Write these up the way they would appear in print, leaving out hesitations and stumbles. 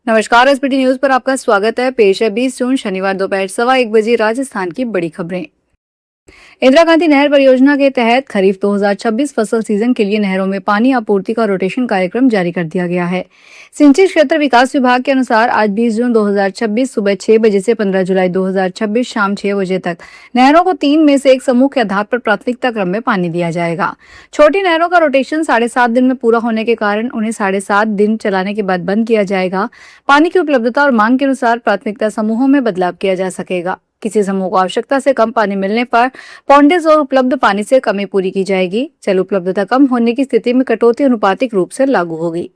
नमस्कार। SPT news पर आपका स्वागत है। पेश है 20 जून शनिवार दोपहर 1:15 राजस्थान की बड़ी खबरें। इंदिरा गांधी नहर परियोजना के तहत खरीफ 2026 फसल सीजन के लिए नहरों में पानी आपूर्ति का रोटेशन कार्यक्रम जारी कर दिया गया है। सिंचाई क्षेत्र विकास विभाग के अनुसार आज 20 जून 2026 सुबह 6 बजे से 15 जुलाई 2026 शाम 6 बजे तक नहरों को 3 में से एक समूह के आधार पर प्राथमिकता क्रम में पानी दिया जाएगा। छोटी नहरों का रोटेशन 7.5 दिन में पूरा होने के कारण उन्हें 7.5 दिन चलाने के बाद बंद किया जाएगा। पानी की उपलब्धता और मांग के अनुसार प्राथमिकता समूहों में बदलाव किया जा सकेगा। किसी समूह को आवश्यकता से कम पानी मिलने पर पॉन्डेज और उपलब्ध पानी से कमी पूरी की जाएगी। जल उपलब्धता कम होने की स्थिति में कटौती अनुपातिक रूप से लागू होगी।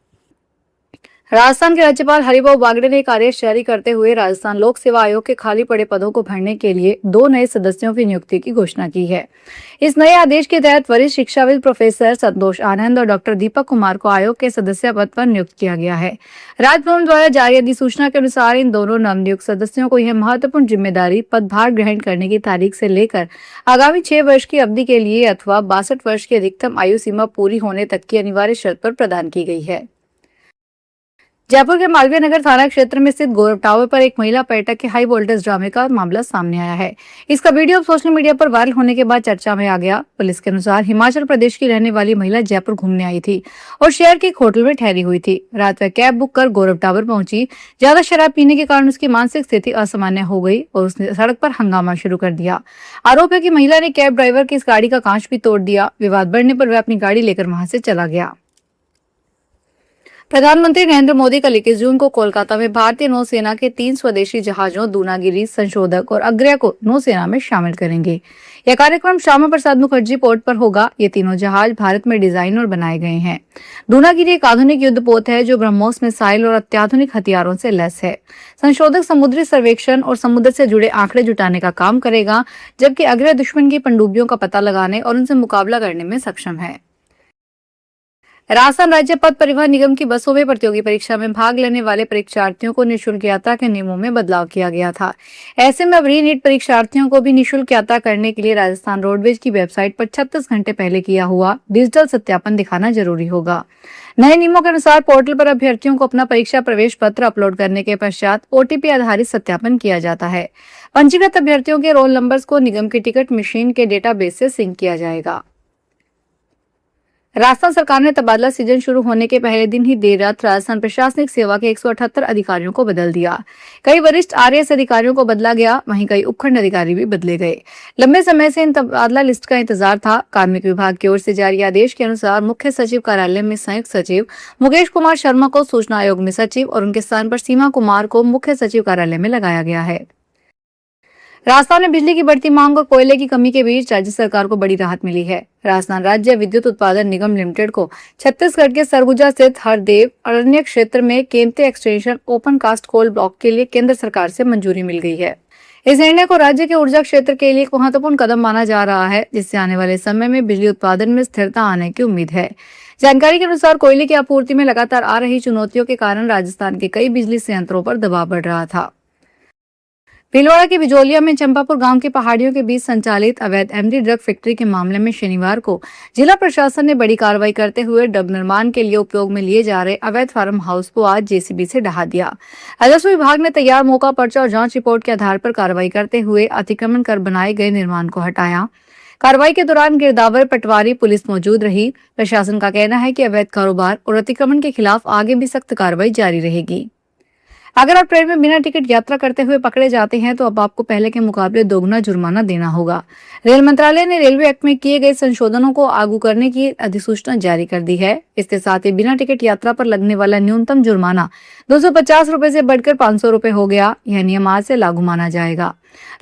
राजस्थान के राज्यपाल हरिभाऊ बागड़े ने एक आदेश जारी करते हुए राजस्थान लोक सेवा आयोग के खाली पड़े पदों को भरने के लिए 2 नए सदस्यों की नियुक्ति की घोषणा की है। इस नए आदेश के तहत वरिष्ठ शिक्षाविद प्रोफेसर संतोष आनंद और डॉक्टर दीपक कुमार को आयोग के सदस्य पद पर नियुक्त किया गया है। राजभवन द्वारा जारी अधिसूचना के अनुसार इन दोनों नवनियुक्त सदस्यों को यह महत्वपूर्ण जिम्मेदारी पदभार ग्रहण करने की तारीख से लेकर आगामी 6 वर्ष की अवधि के लिए अथवा 62 वर्ष की अधिकतम आयु सीमा पूरी होने तक की अनिवार्य शर्त पर प्रदान की गई है। जयपुर के मालवीय नगर थाना क्षेत्र में स्थित गौरव टावर पर एक महिला पर्यटक के हाई वोल्टेज ड्रामे का मामला सामने आया है। इसका वीडियो सोशल मीडिया पर वायरल होने के बाद चर्चा में आ गया। पुलिस के अनुसार हिमाचल प्रदेश की रहने वाली महिला जयपुर घूमने आई थी और शहर के एक होटल में ठहरी हुई थी। रात वह कैब बुक कर गौरव टावर पहुंची। ज्यादा शराब पीने के कारण उसकी मानसिक स्थिति असामान्य हो गई और उसने सड़क पर हंगामा शुरू कर दिया। आरोप है कि महिला ने कैब ड्राइवर की इस गाड़ी का कांच भी तोड़ दिया। विवाद बढ़ने पर वह अपनी गाड़ी लेकर वहां से चला गया। प्रधानमंत्री नरेंद्र मोदी कल 21 जून को कोलकाता में भारतीय नौसेना के 3 स्वदेशी जहाजों दूनागिरी, संशोधक और अग्रया को नौसेना में शामिल करेंगे। यह कार्यक्रम श्यामा प्रसाद मुखर्जी पोर्ट पर होगा। ये तीनों जहाज भारत में डिजाइन और बनाए गए हैं। दूनागिरी एक आधुनिक युद्धपोत है जो ब्रह्मोस मिसाइल और अत्याधुनिक हथियारों से लैस है। संशोधक समुद्री सर्वेक्षण और समुद्र से जुड़े आंकड़े जुटाने का काम करेगा, जबकि अग्रया दुश्मन की पनडुब्बियों का पता लगाने और उनसे मुकाबला करने में सक्षम है। राजस्थान राज्य पथ परिवहन निगम की बसों में प्रतियोगी परीक्षा में भाग लेने वाले परीक्षार्थियों को निःशुल्क यात्रा के नियमों में बदलाव किया गया था। ऐसे में अब री नीट परीक्षार्थियों को भी निःशुल्क यात्रा करने के लिए राजस्थान रोडवेज की वेबसाइट पर 36 घंटे पहले किया हुआ डिजिटल सत्यापन दिखाना जरूरी होगा। नए नियमों के अनुसार पोर्टल पर अभ्यर्थियों को अपना परीक्षा प्रवेश पत्र अपलोड करने के पश्चात ओटीपी आधारित सत्यापन किया जाता है। पंजीकृत अभ्यर्थियों के रोल नंबर्स को निगम की टिकट मशीन के डेटाबेस से सिंक किया जाएगा। राजस्थान सरकार ने तबादला सीजन शुरू होने के पहले दिन ही देर रात राजस्थान प्रशासनिक सेवा के 178 अधिकारियों को बदल दिया। कई वरिष्ठ आरएएस अधिकारियों को बदला गया, वहीं कई उपखंड अधिकारी भी बदले गए। लंबे समय से इन तबादला लिस्ट का इंतजार था। कार्मिक विभाग की ओर से जारी आदेश के अनुसार मुख्य सचिव कार्यालय में संयुक्त सचिव मुकेश कुमार शर्मा को सूचना आयोग में सचिव और उनके स्थान पर सीमा कुमार को मुख्य सचिव कार्यालय में लगाया गया है। राजस्थान में बिजली की बढ़ती मांग और कोयले की कमी के बीच राज्य सरकार को बड़ी राहत मिली है। राजस्थान राज्य विद्युत उत्पादन निगम लिमिटेड को छत्तीसगढ़ के सरगुजा स्थित हरदेव अरण्य क्षेत्र में Kente extension open cast coal block के लिए केंद्र सरकार से मंजूरी मिल गई है। इस निर्णय को राज्य के ऊर्जा क्षेत्र के लिए एक महत्वपूर्ण कदम माना जा रहा है, जिससे आने वाले समय में बिजली उत्पादन में स्थिरता आने की उम्मीद है। जानकारी के अनुसार कोयले की आपूर्ति में लगातार आ रही चुनौतियों के कारण राजस्थान के कई बिजली संयंत्रों पर दबाव बढ़ रहा था। भीलवाड़ा के बिजोलिया में चंपापुर गांव की पहाड़ियों के बीच संचालित अवैध एमडी ड्रग फैक्ट्री के मामले में शनिवार को जिला प्रशासन ने बड़ी कार्रवाई करते हुए ड्रग निर्माण के लिए उपयोग में लिए जा रहे अवैध फार्म हाउस को आज जेसीबी से ढहा दिया। राजस्व विभाग ने तैयार मौका पर्चा और जांच रिपोर्ट के आधार पर कार्रवाई करते हुए अतिक्रमण कर बनाए गए निर्माण को हटाया। कार्रवाई के दौरान गिरदावर पटवारी पुलिस मौजूद रही। प्रशासन का कहना है कि अवैध कारोबार और अतिक्रमण के खिलाफ आगे भी सख्त कार्रवाई जारी रहेगी। अगर आप ट्रेन में बिना टिकट यात्रा करते हुए पकड़े जाते हैं तो अब आपको पहले के मुकाबले दोगुना जुर्माना देना होगा। रेल मंत्रालय ने रेलवे एक्ट में किए गए संशोधनों को लागू करने की अधिसूचना जारी कर दी है। इसके साथ ही बिना टिकट यात्रा पर लगने वाला न्यूनतम जुर्माना 250 रुपए से बढ़कर 500 रुपए हो गया। यह नियम आज से लागू माना जाएगा।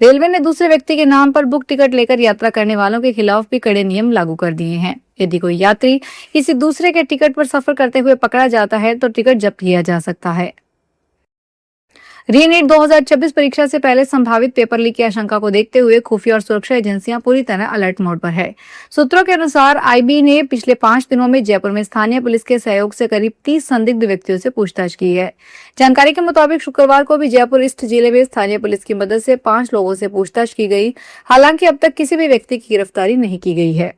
रेलवे ने दूसरे व्यक्ति के नाम पर बुक टिकट लेकर यात्रा करने वालों के खिलाफ भी कड़े नियम लागू कर दिए हैं। यदि कोई यात्री किसी दूसरे के टिकट पर सफर करते हुए पकड़ा जाता है तो टिकट जब्त किया जा सकता है। री नीट 2026 परीक्षा से पहले संभावित पेपर लीक की आशंका को देखते हुए खुफिया और सुरक्षा एजेंसियां पूरी तरह अलर्ट मोड पर है। सूत्रों के अनुसार आईबी ने पिछले 5 दिनों में जयपुर में स्थानीय पुलिस के सहयोग से करीब 30 संदिग्ध व्यक्तियों से पूछताछ की है। जानकारी के मुताबिक शुक्रवार को भी जयपुर ईस्ट जिले में स्थानीय पुलिस की मदद से 5 लोगों से पूछताछ की गई। हालांकि अब तक किसी भी व्यक्ति की गिरफ्तारी नहीं की गई है।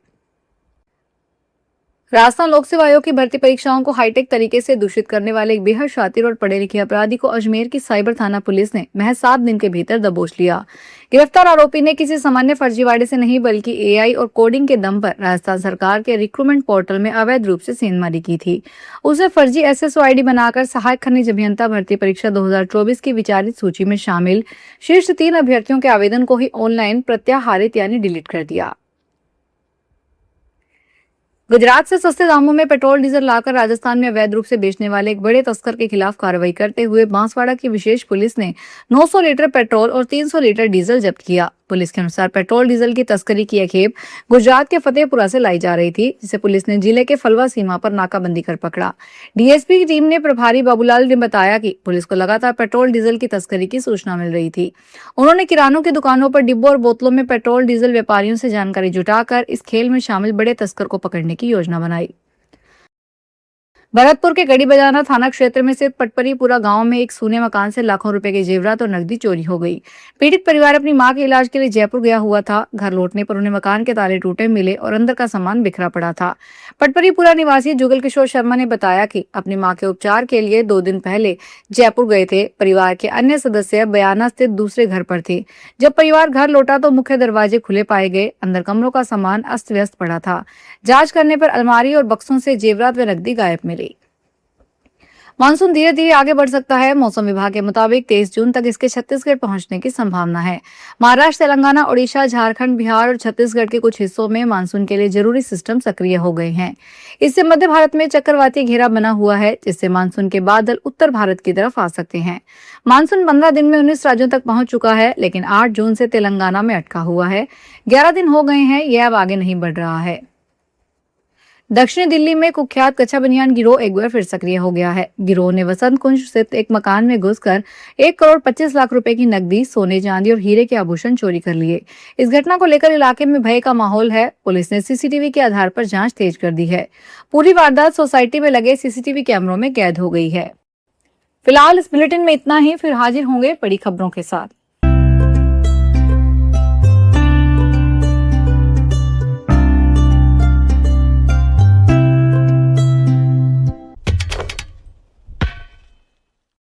राजस्थान लोक सेवा आयोग की भर्ती परीक्षाओं को हाईटेक तरीके से दूषित करने वाले एक बेहद शातिर और पढ़े लिखे अपराधी को अजमेर की साइबर थाना पुलिस ने महज 7 दिन के भीतर दबोच लिया। गिरफ्तार आरोपी ने किसी सामान्य फर्जीवाड़े से नहीं बल्कि एआई और कोडिंग के दम पर राजस्थान सरकार के रिक्रूटमेंट पोर्टल में अवैध रूप से सेंधमारी की थी। उसे फर्जी एसएसओ आईडी बनाकर सहायक खनिज अभियंता भर्ती परीक्षा 2024 की विचारित सूची में शामिल शीर्ष 3 अभ्यर्थियों के आवेदन को ही ऑनलाइन प्रत्याहारित यानी डिलीट कर दिया। गुजरात से सस्ते दामों में पेट्रोल डीजल लाकर राजस्थान में अवैध रूप से बेचने वाले एक बड़े तस्कर के खिलाफ कार्रवाई करते हुए बांसवाड़ा की विशेष पुलिस ने 900 लीटर पेट्रोल और 300 लीटर डीजल जब्त किया। पुलिस के अनुसार पेट्रोल डीजल की तस्करी की यह खेप गुजरात के फतेहपुरा से लाई जा रही थी, जिसे पुलिस ने जिले के फलवा सीमा पर नाकाबंदी कर पकड़ा। डीएसपी की टीम ने प्रभारी बाबूलाल ने बताया कि पुलिस को लगातार पेट्रोल डीजल की तस्करी की सूचना मिल रही थी। उन्होंने किरानों की दुकानों पर डिब्बों और बोतलों में पेट्रोल डीजल व्यापारियों से जानकारी जुटाकर इस खेल में शामिल बड़े तस्कर को पकड़ने की योजना बनाई। भरतपुर के गड़ी बजाना थाना क्षेत्र में स्थित पटपरीपुरा गांव में एक सूने मकान से लाखों रुपए के जेवरात और नकदी चोरी हो गई। पीड़ित परिवार अपनी मां के इलाज के लिए जयपुर गया हुआ था। घर लौटने पर उन्हें मकान के ताले टूटे मिले और अंदर का सामान बिखरा पड़ा था। पटपरीपुरा निवासी जुगल किशोर शर्मा ने बताया कि अपनी मां के उपचार के लिए 2 दिन पहले जयपुर गए थे। परिवार के अन्य सदस्य बयाना स्थित दूसरे घर पर थे। जब परिवार घर लौटा तो मुख्य दरवाजे खुले पाए गए। अंदर कमरों का सामान अस्त व्यस्त पड़ा था। जांच करने पर अलमारी और बक्सों से जेवरात व नकदी गायब मिली। मानसून धीरे धीरे आगे बढ़ सकता है। मौसम विभाग के मुताबिक 23 जून तक इसके छत्तीसगढ़ पहुंचने की संभावना है। महाराष्ट्र, तेलंगाना, ओडिशा, झारखंड, बिहार और छत्तीसगढ़ के कुछ हिस्सों में मानसून के लिए जरूरी सिस्टम सक्रिय हो गए हैं। इससे मध्य भारत में चक्रवाती घेरा बना हुआ है, जिससे मानसून के बादल उत्तर भारत की तरफ आ सकते हैं। मानसून 15 दिन में 19 राज्यों तक पहुंच चुका है, लेकिन 8 जून से तेलंगाना में अटका हुआ है। 11 दिन हो गए हैं, यह अब आगे नहीं बढ़ रहा है। दक्षिणी दिल्ली में कुख्यात कच्चा बनियान गिरोह एक बार फिर सक्रिय हो गया है। गिरोह ने वसंत कुंज स्थित एक मकान में घुसकर 1 करोड़ 25 लाख रुपए की नकदी, सोने, चांदी और हीरे के आभूषण चोरी कर लिए। इस घटना को लेकर इलाके में भय का माहौल है। पुलिस ने सीसीटीवी के आधार पर जांच तेज कर दी है। पूरी वारदात सोसाइटी में लगे सीसीटीवी कैमरों में कैद हो गई है। फिलहाल इस बुलेटिन में इतना ही, फिर हाजिर होंगे बड़ी खबरों के साथ।